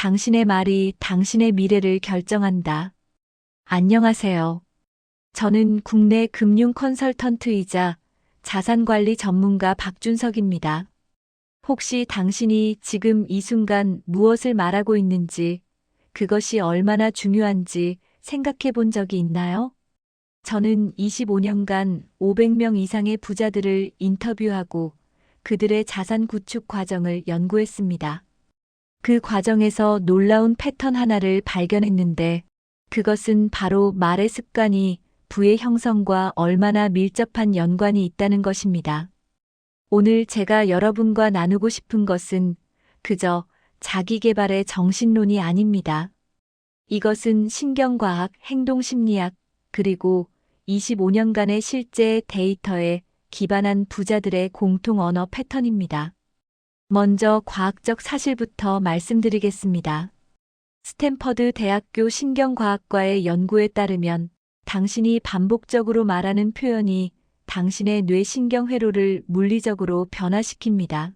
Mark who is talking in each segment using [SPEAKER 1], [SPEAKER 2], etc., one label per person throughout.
[SPEAKER 1] 당신의 말이 당신의 미래를 결정한다. 안녕하세요. 저는 국내 금융 컨설턴트이자 자산관리 전문가 박준석입니다. 혹시 당신이 지금 이 순간 무엇을 말하고 있는지, 그것이 얼마나 중요한지 생각해 본 적이 있나요? 저는 25년간 500명 이상의 부자들을 인터뷰하고 그들의 자산 구축 과정을 연구했습니다. 그 과정에서 놀라운 패턴 하나를 발견했는데, 그것은 바로 말의 습관이 부의 형성과 얼마나 밀접한 연관이 있다는 것입니다. 오늘 제가 여러분과 나누고 싶은 것은 그저 자기계발의 정신론이 아닙니다. 이것은 신경과학, 행동심리학, 그리고 25년간의 실제 데이터에 기반한 부자들의 공통 언어 패턴입니다. 먼저 과학적 사실부터 말씀드리겠습니다. 스탠퍼드 대학교 신경과학과의 연구에 따르면 당신이 반복적으로 말하는 표현이 당신의 뇌신경 회로를 물리적으로 변화시킵니다.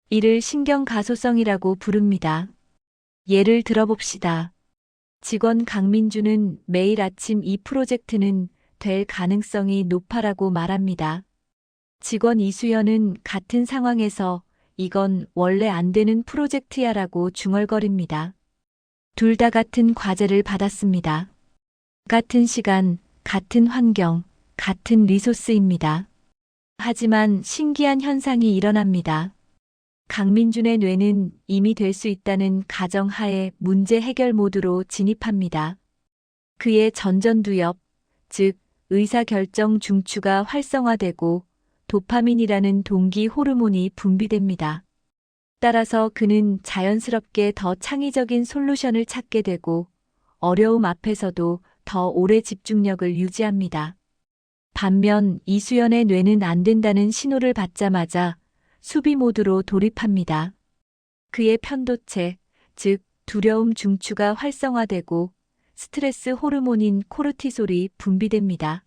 [SPEAKER 1] 이를 신경가소성이라고 부릅니다. 예를 들어봅시다. 직원 강민주는 매일 아침 이 프로젝트는 될 가능성이 높아라고 말합니다. 직원 이수연은 같은 상황에서 이건 원래 안 되는 프로젝트야라고 중얼거립니다. 둘 다 같은 과제를 받았습니다. 같은 시간, 같은 환경, 같은 리소스입니다. 하지만 신기한 현상이 일어납니다. 강민준의 뇌는 이미 될 수 있다는 가정하에 문제 해결 모드로 진입합니다. 그의 전전두엽, 즉 의사결정 중추가 활성화되고 도파민이라는 동기 호르몬이 분비됩니다. 따라서 그는 자연스럽게 더 창의적인 솔루션을 찾게 되고 어려움 앞에서도 더 오래 집중력을 유지합니다. 반면 이수연의 뇌는 안 된다는 신호를 받자마자 수비 모드로 돌입합니다. 그의 편도체, 즉 두려움 중추가 활성화되고 스트레스 호르몬인 코르티솔이 분비됩니다.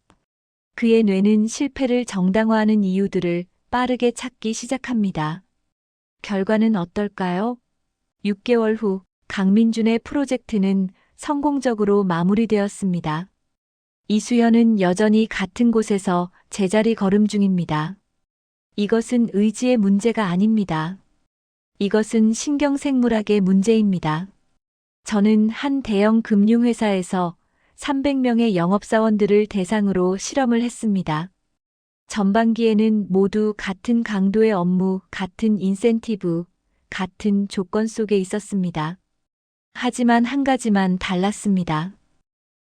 [SPEAKER 1] 그의 뇌는 실패를 정당화하는 이유들을 빠르게 찾기 시작합니다. 결과는 어떨까요? 6개월 후 강민준의 프로젝트는 성공적으로 마무리되었습니다. 이수연은 여전히 같은 곳에서 제자리 걸음 중입니다. 이것은 의지의 문제가 아닙니다. 이것은 신경생물학의 문제입니다. 저는 한 대형 금융회사에서 300명의 영업사원들을 대상으로 실험을 했습니다. 전반기에는 모두 같은 강도의 업무, 같은 인센티브, 같은 조건 속에 있었습니다. 하지만 한 가지만 달랐습니다.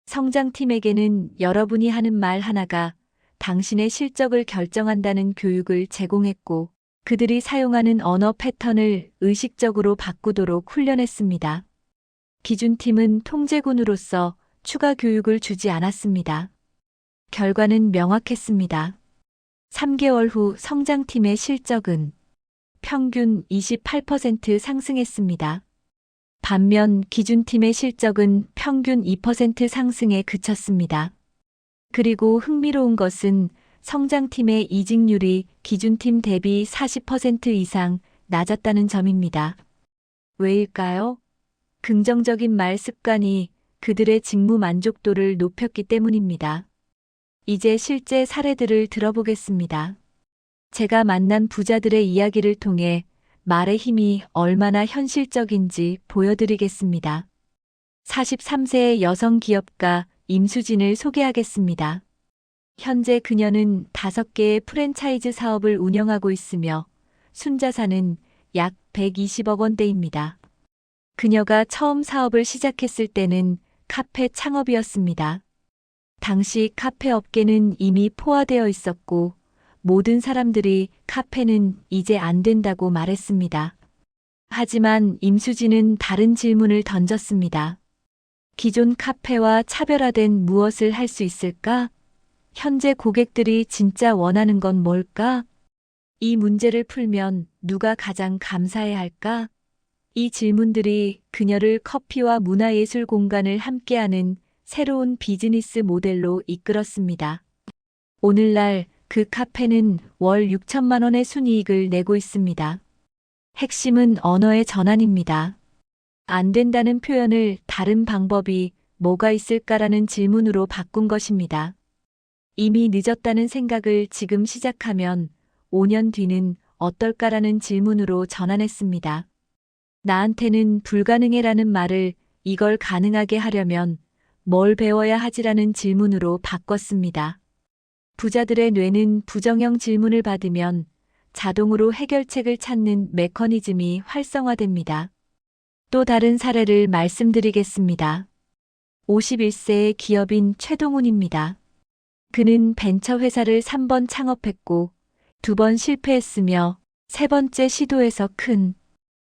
[SPEAKER 1] 성장팀에게는 여러분이 하는 말 하나가 당신의 실적을 결정한다는 교육을 제공했고, 그들이 사용하는 언어 패턴을 의식적으로 바꾸도록 훈련했습니다. 기준팀은 통제군으로서 추가 교육을 주지 않았습니다. 결과는 명확했습니다. 3개월 후 성장팀의 실적은 평균 28% 상승했습니다. 반면 기준팀의 실적은 평균 2% 상승에 그쳤습니다. 그리고 흥미로운 것은 성장팀의 이직률이 기준팀 대비 40% 이상 낮았다는 점입니다. 왜일까요? 긍정적인 말 습관이 그들의 직무 만족도를 높였기 때문입니다. 이제 실제 사례들을 들어보겠습니다. 제가 만난 부자들의 이야기를 통해 말의 힘이 얼마나 현실적인지 보여드리겠습니다. 43세의 여성 기업가 임수진을 소개하겠습니다. 현재 그녀는 5개의 프랜차이즈 사업을 운영하고 있으며 순자산은 약 120억 원대입니다. 그녀가 처음 사업을 시작했을 때는 카페 창업이었습니다. 당시 카페 업계는 이미 포화되어 있었고 모든 사람들이 카페는 이제 안 된다고 말했습니다. 하지만 임수진은 다른 질문을 던졌습니다. 기존 카페와 차별화된 무엇을 할 수 있을까? 현재 고객들이 진짜 원하는 건 뭘까? 이 문제를 풀면 누가 가장 감사해 할까? 이 질문들이 그녀를 커피와 문화예술 공간을 함께하는 새로운 비즈니스 모델로 이끌었습니다. 오늘날 그 카페는 월 6천만 원의 순이익을 내고 있습니다. 핵심은 언어의 전환입니다. 안 된다는 표현을 다른 방법이 뭐가 있을까라는 질문으로 바꾼 것입니다. 이미 늦었다는 생각을 지금 시작하면 5년 뒤는 어떨까라는 질문으로 전환했습니다. 나한테는 불가능해라는 말을 이걸 가능하게 하려면 뭘 배워야 하지라는 질문으로 바꿨습니다. 부자들의 뇌는 부정형 질문을 받으면 자동으로 해결책을 찾는 메커니즘이 활성화됩니다. 또 다른 사례를 말씀드리겠습니다. 51세의 기업인 최동훈입니다. 그는 벤처 회사를 3번 창업했고 2번 실패했으며 3번째 시도에서 큰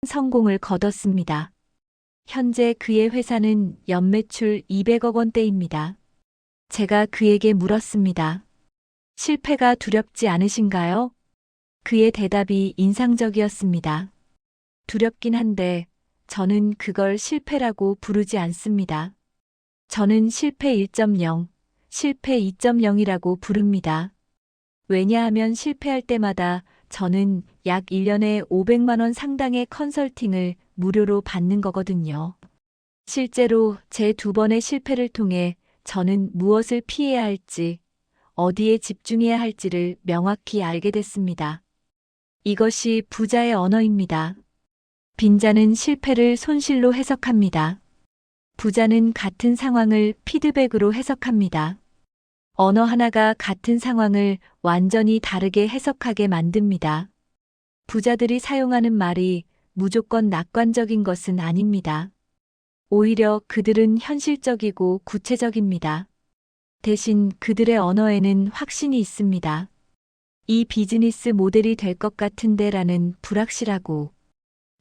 [SPEAKER 1] 성공을 거뒀습니다. 현재 그의 회사는 연매출 200억 원대입니다. 제가 그에게 물었습니다. 실패가 두렵지 않으신가요? 그의 대답이 인상적이었습니다. 두렵긴 한데 저는 그걸 실패라고 부르지 않습니다. 저는 실패 1.0, 실패 2.0이라고 부릅니다. 왜냐하면 실패할 때마다 저는 약 1년에 500만 원 상당의 컨설팅을 무료로 받는 거거든요. 실제로 제 2번의 실패를 통해 저는 무엇을 피해야 할지, 어디에 집중해야 할지를 명확히 알게 됐습니다. 이것이 부자의 언어입니다. 빈자는 실패를 손실로 해석합니다. 부자는 같은 상황을 피드백으로 해석합니다. 언어 하나가 같은 상황을 완전히 다르게 해석하게 만듭니다. 부자들이 사용하는 말이 무조건 낙관적인 것은 아닙니다. 오히려 그들은 현실적이고 구체적입니다. 대신 그들의 언어에는 확신이 있습니다. 이 비즈니스 모델이 될 것 같은데 라는 불확실하고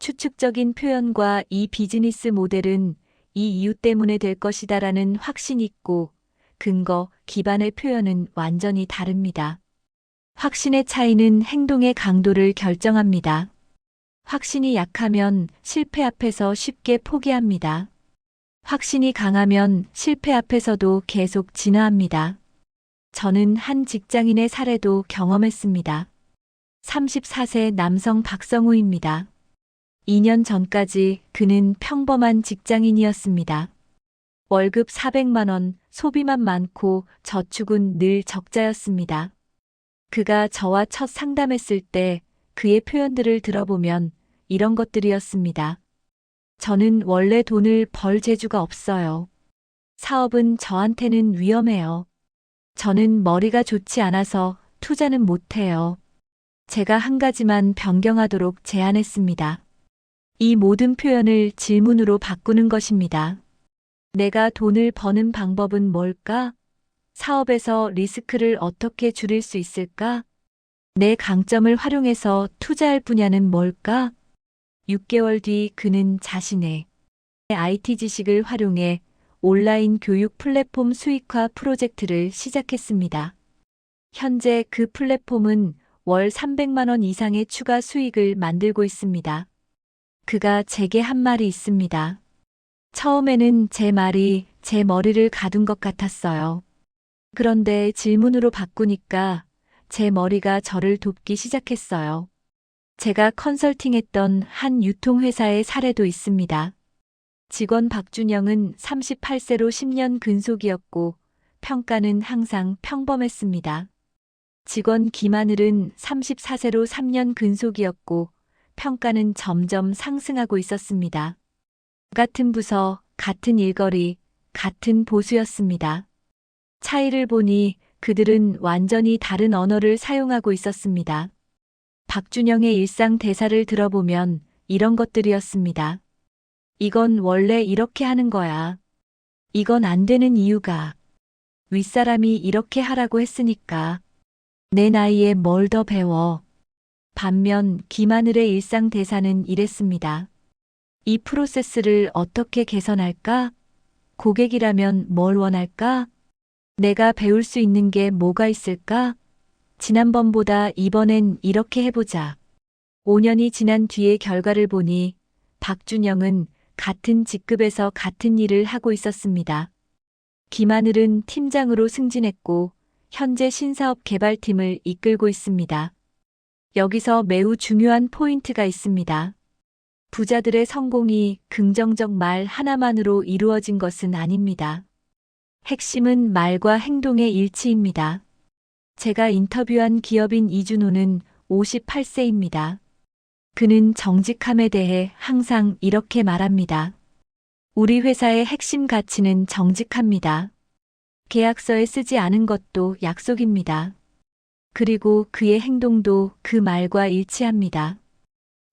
[SPEAKER 1] 추측적인 표현과 이 비즈니스 모델은 이 이유 때문에 될 것이다 라는 확신이 있고 근거, 기반의 표현은 완전히 다릅니다. 확신의 차이는 행동의 강도를 결정합니다. 확신이 약하면 실패 앞에서 쉽게 포기합니다. 확신이 강하면 실패 앞에서도 계속 진화합니다. 저는 한 직장인의 사례도 경험했습니다. 34세 남성 박성우입니다. 2년 전까지 그는 평범한 직장인이었습니다. 월급 400만 원, 소비만 많고 저축은 늘 적자였습니다. 그가 저와 첫 상담했을 때 그의 표현들을 들어보면 이런 것들이었습니다. 저는 원래 돈을 벌 재주가 없어요. 사업은 저한테는 위험해요. 저는 머리가 좋지 않아서 투자는 못해요. 제가 한 가지만 변경하도록 제안했습니다. 이 모든 표현을 질문으로 바꾸는 것입니다. 내가 돈을 버는 방법은 뭘까? 사업에서 리스크를 어떻게 줄일 수 있을까? 내 강점을 활용해서 투자할 분야는 뭘까? 6개월 뒤 그는 자신의 IT 지식을 활용해 온라인 교육 플랫폼 수익화 프로젝트를 시작했습니다. 현재 그 플랫폼은 월 300만 원 이상의 추가 수익을 만들고 있습니다. 그가 제게 한 말이 있습니다. 처음에는 제 말이 제 머리를 가둔 것 같았어요. 그런데 질문으로 바꾸니까 제 머리가 저를 돕기 시작했어요. 제가 컨설팅했던 한 유통회사의 사례도 있습니다. 직원 박준영은 38세로 10년 근속이었고 평가는 항상 평범했습니다. 직원 김하늘은 34세로 3년 근속이었고 평가는 점점 상승하고 있었습니다. 같은 부서, 같은 일거리, 같은 보수였습니다. 차이를 보니 그들은 완전히 다른 언어를 사용하고 있었습니다. 박준영의 일상 대사를 들어보면 이런 것들이었습니다. 이건 원래 이렇게 하는 거야. 이건 안 되는 이유가. 윗사람이 이렇게 하라고 했으니까. 내 나이에 뭘 더 배워. 반면 김하늘의 일상 대사는 이랬습니다. 이 프로세스를 어떻게 개선할까? 고객이라면 뭘 원할까? 내가 배울 수 있는 게 뭐가 있을까? 지난번보다 이번엔 이렇게 해보자. 5년이 지난 뒤의 결과를 보니 박준영은 같은 직급에서 같은 일을 하고 있었습니다. 김하늘은 팀장으로 승진했고 현재 신사업 개발팀을 이끌고 있습니다. 여기서 매우 중요한 포인트가 있습니다. 부자들의 성공이 긍정적 말 하나만으로 이루어진 것은 아닙니다. 핵심은 말과 행동의 일치입니다. 제가 인터뷰한 기업인 이준호는 58세입니다. 그는 정직함에 대해 항상 이렇게 말합니다. 우리 회사의 핵심 가치는 정직합니다. 계약서에 쓰지 않은 것도 약속입니다. 그리고 그의 행동도 그 말과 일치합니다.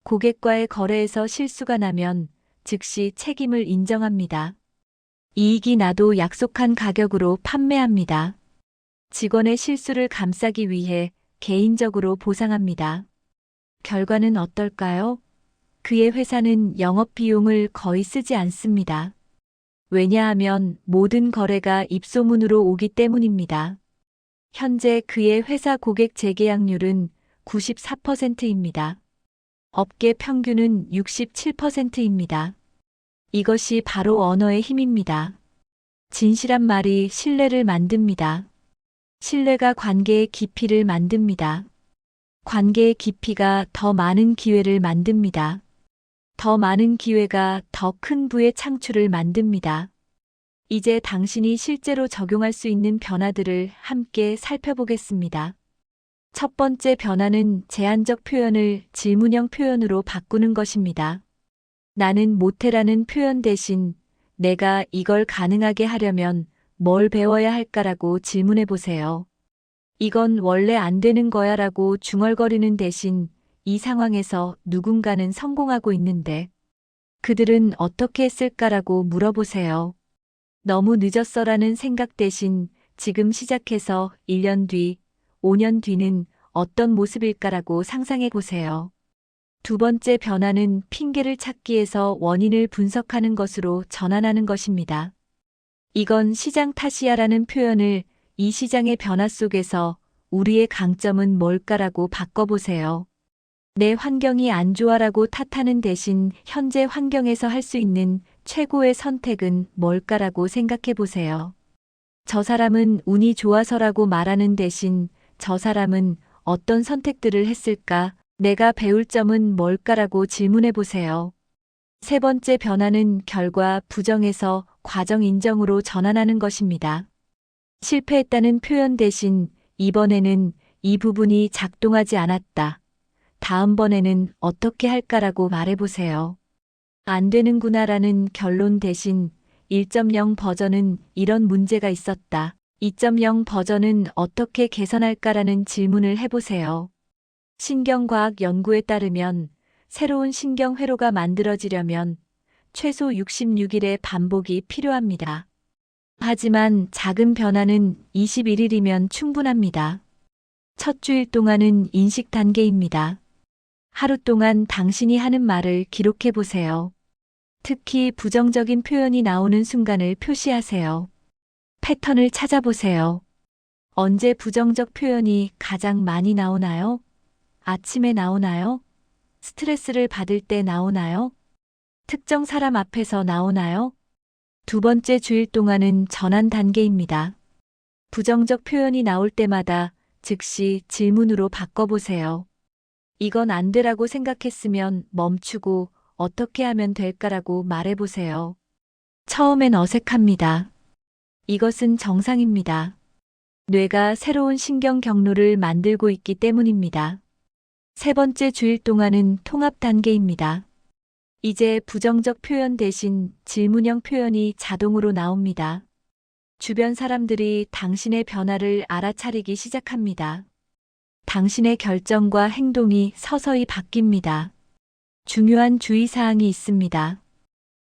[SPEAKER 1] 고객과의 거래에서 실수가 나면 즉시 책임을 인정합니다. 이익이 나도 약속한 가격으로 판매합니다. 직원의 실수를 감싸기 위해 개인적으로 보상합니다. 결과는 어떨까요? 그의 회사는 영업 비용을 거의 쓰지 않습니다. 왜냐하면 모든 거래가 입소문으로 오기 때문입니다. 현재 그의 회사 고객 재계약률은 94%입니다. 업계 평균은 67%입니다. 이것이 바로 언어의 힘입니다. 진실한 말이 신뢰를 만듭니다. 신뢰가 관계의 깊이를 만듭니다. 관계의 깊이가 더 많은 기회를 만듭니다. 더 많은 기회가 더 큰 부의 창출을 만듭니다. 이제 당신이 실제로 적용할 수 있는 변화들을 함께 살펴보겠습니다. 첫 번째 변화는 제한적 표현을 질문형 표현으로 바꾸는 것입니다. 나는 못해라는 표현 대신 내가 이걸 가능하게 하려면 뭘 배워야 할까라고 질문해 보세요. 이건 원래 안 되는 거야 라고 중얼거리는 대신 이 상황에서 누군가는 성공하고 있는데 그들은 어떻게 했을까라고 물어보세요. 너무 늦었어라는 생각 대신 지금 시작해서 1년 뒤, 5년 뒤는 어떤 모습일까라고 상상해 보세요. 두 번째 변화는 핑계를 찾기에서 원인을 분석하는 것으로 전환하는 것입니다. 이건 시장 탓이야라는 표현을 이 시장의 변화 속에서 우리의 강점은 뭘까라고 바꿔보세요. 내 환경이 안 좋아라고 탓하는 대신 현재 환경에서 할 수 있는 최고의 선택은 뭘까라고 생각해 보세요. 저 사람은 운이 좋아서라고 말하는 대신 저 사람은 어떤 선택들을 했을까? 내가 배울 점은 뭘까라고 질문해 보세요. 세 번째 변화는 결과 부정에서 과정 인정으로 전환하는 것입니다. 실패했다는 표현 대신 이번에는 이 부분이 작동하지 않았다. 다음번에는 어떻게 할까라고 말해보세요. 안 되는구나라는 결론 대신 1.0 버전은 이런 문제가 있었다. 2.0 버전은 어떻게 개선할까라는 질문을 해보세요. 신경과학 연구에 따르면 새로운 신경회로가 만들어지려면 최소 66일의 반복이 필요합니다. 하지만 작은 변화는 21일이면 충분합니다. 첫 주일 동안은 인식 단계입니다. 하루 동안 당신이 하는 말을 기록해 보세요. 특히 부정적인 표현이 나오는 순간을 표시하세요. 패턴을 찾아보세요. 언제 부정적 표현이 가장 많이 나오나요? 아침에 나오나요? 스트레스를 받을 때 나오나요? 특정 사람 앞에서 나오나요? 두 번째 주일 동안은 전환 단계입니다. 부정적 표현이 나올 때마다 즉시 질문으로 바꿔보세요. 이건 안 되라고 생각했으면 멈추고 어떻게 하면 될까라고 말해보세요. 처음엔 어색합니다. 이것은 정상입니다. 뇌가 새로운 신경 경로를 만들고 있기 때문입니다. 세 번째 주일 동안은 통합 단계입니다. 이제 부정적 표현 대신 질문형 표현이 자동으로 나옵니다. 주변 사람들이 당신의 변화를 알아차리기 시작합니다. 당신의 결정과 행동이 서서히 바뀝니다. 중요한 주의사항이 있습니다.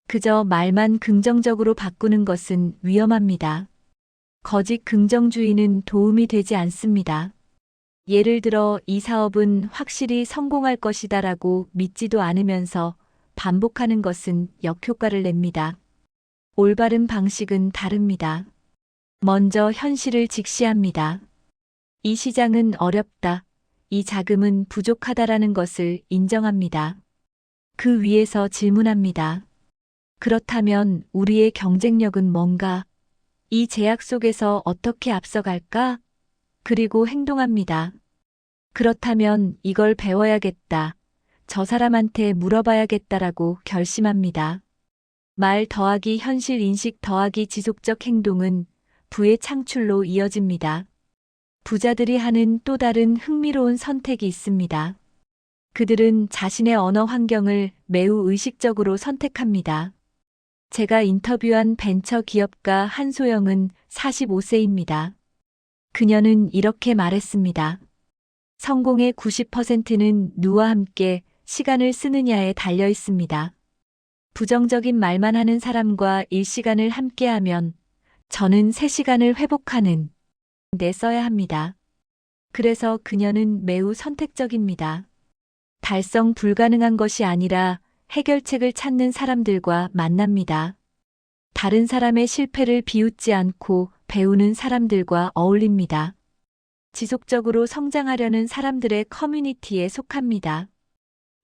[SPEAKER 1] 그저 말만 긍정적으로 바꾸는 것은 위험합니다. 거짓 긍정주의는 도움이 되지 않습니다. 예를 들어 이 사업은 확실히 성공할 것이다라고 믿지도 않으면서 반복하는 것은 역효과를 냅니다. 올바른 방식은 다릅니다. 먼저 현실을 직시합니다. 이 시장은 어렵다. 이 자금은 부족하다라는 것을 인정합니다. 그 위에서 질문합니다. 그렇다면 우리의 경쟁력은 뭔가? 이 제약 속에서 어떻게 앞서갈까? 그리고 행동합니다. 그렇다면 이걸 배워야겠다. 저 사람한테 물어봐야겠다라고 결심합니다. 말 더하기 현실 인식 더하기 지속적 행동은 부의 창출로 이어집니다. 부자들이 하는 또 다른 흥미로운 선택이 있습니다. 그들은 자신의 언어 환경을 매우 의식적으로 선택합니다. 제가 인터뷰한 벤처 기업가 한소영은 45세입니다. 그녀는 이렇게 말했습니다. 성공의 90%는 누와 함께 시간을 쓰느냐에 달려 있습니다. 부정적인 말만 하는 사람과 1시간을 함께하면 저는 3시간을 회복하는 데 써야 합니다. 그래서 그녀는 매우 선택적입니다. 달성 불가능한 것이 아니라 해결책을 찾는 사람들과 만납니다. 다른 사람의 실패를 비웃지 않고 배우는 사람들과 어울립니다. 지속적으로 성장하려는 사람들의 커뮤니티에 속합니다.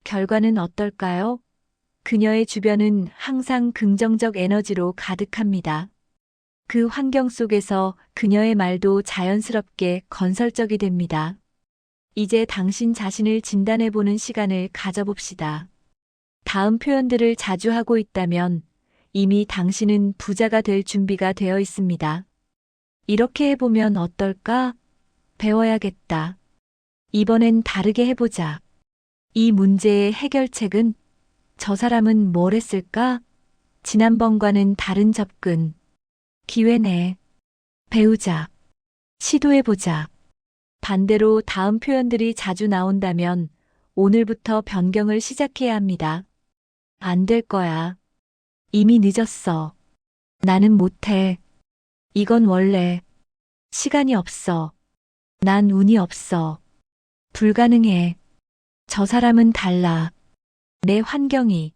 [SPEAKER 1] 결과는 어떨까요? 그녀의 주변은 항상 긍정적 에너지로 가득합니다. 그 환경 속에서 그녀의 말도 자연스럽게 건설적이 됩니다. 이제 당신 자신을 진단해보는 시간을 가져봅시다. 다음 표현들을 자주 하고 있다면 이미 당신은 부자가 될 준비가 되어 있습니다. 이렇게 해보면 어떨까? 배워야겠다. 이번엔 다르게 해보자. 이 문제의 해결책은 저 사람은 뭘 했을까? 지난번과는 다른 접근. 기회네. 배우자. 시도해보자. 반대로 다음 표현들이 자주 나온다면 오늘부터 변경을 시작해야 합니다. 안 될 거야. 이미 늦었어. 나는 못해. 이건 원래. 시간이 없어. 난 운이 없어. 불가능해. 저 사람은 달라. 내 환경이.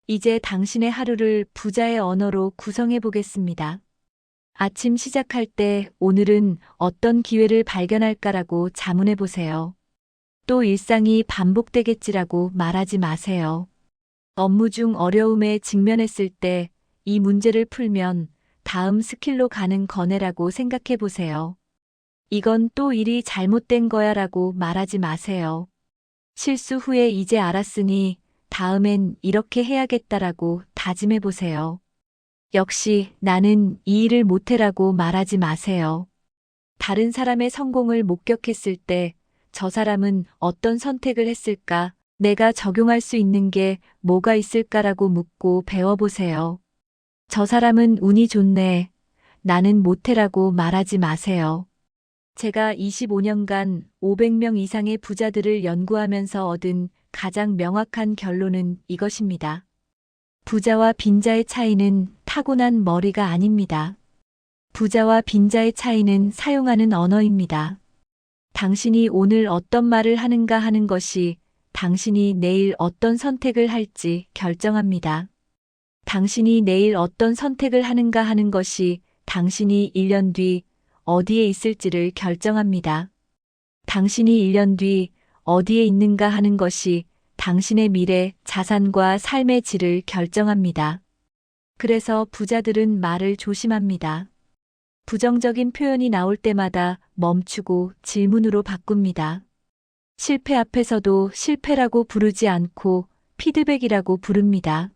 [SPEAKER 1] 이제 당신의 하루를 부자의 언어로 구성해 보겠습니다. 아침 시작할 때 오늘은 어떤 기회를 발견할까라고 자문해 보세요. 또 일상이 반복되겠지라고 말하지 마세요. 업무 중 어려움에 직면했을 때 이 문제를 풀면 다음 스킬로 가는 거네라고 생각해 보세요. 이건 또 일이 잘못된 거야라고 말하지 마세요. 실수 후에 이제 알았으니 다음엔 이렇게 해야겠다라고 다짐해 보세요. 역시 나는 이 일을 못해라고 말하지 마세요. 다른 사람의 성공을 목격했을 때 저 사람은 어떤 선택을 했을까? 내가 적용할 수 있는 게 뭐가 있을까라고 묻고 배워보세요. 저 사람은 운이 좋네. 나는 못해라고 말하지 마세요. 제가 25년간 500명 이상의 부자들을 연구하면서 얻은 가장 명확한 결론은 이것입니다. 부자와 빈자의 차이는 타고난 머리가 아닙니다. 부자와 빈자의 차이는 사용하는 언어입니다. 당신이 오늘 어떤 말을 하는가 하는 것이 당신이 내일 어떤 선택을 할지 결정합니다. 당신이 내일 어떤 선택을 하는가 하는 것이 당신이 1년 뒤 어디에 있을지를 결정합니다. 당신이 1년 뒤 어디에 있는가 하는 것이 당신의 미래, 자산과 삶의 질을 결정합니다. 그래서 부자들은 말을 조심합니다. 부정적인 표현이 나올 때마다 멈추고 질문으로 바꿉니다. 실패 앞에서도 실패라고 부르지 않고 피드백이라고 부릅니다.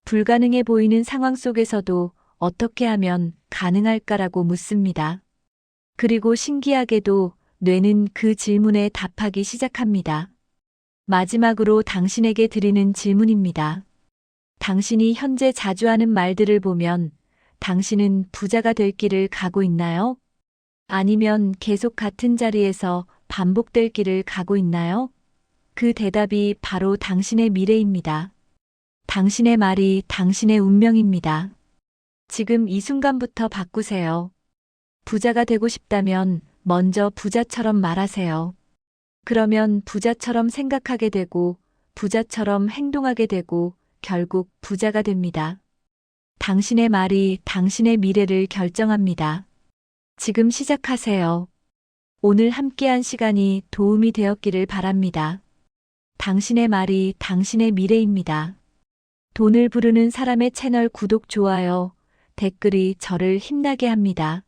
[SPEAKER 1] 불가능해 보이는 상황 속에서도 어떻게 하면 가능할까라고 묻습니다. 그리고 신기하게도 뇌는 그 질문에 답하기 시작합니다. 마지막으로 당신에게 드리는 질문입니다. 당신이 현재 자주 하는 말들을 보면 당신은 부자가 될 길을 가고 있나요? 아니면 계속 같은 자리에서 반복될 길을 가고 있나요? 그 대답이 바로 당신의 미래입니다. 당신의 말이 당신의 운명입니다. 지금 이 순간부터 바꾸세요. 부자가 되고 싶다면 먼저 부자처럼 말하세요. 그러면 부자처럼 생각하게 되고 부자처럼 행동하게 되고 결국 부자가 됩니다. 당신의 말이 당신의 미래를 결정합니다. 지금 시작하세요. 오늘 함께한 시간이 도움이 되었기를 바랍니다. 당신의 말이 당신의 미래입니다. 돈을 부르는 사람의 채널 구독, 좋아요, 댓글이 저를 힘나게 합니다.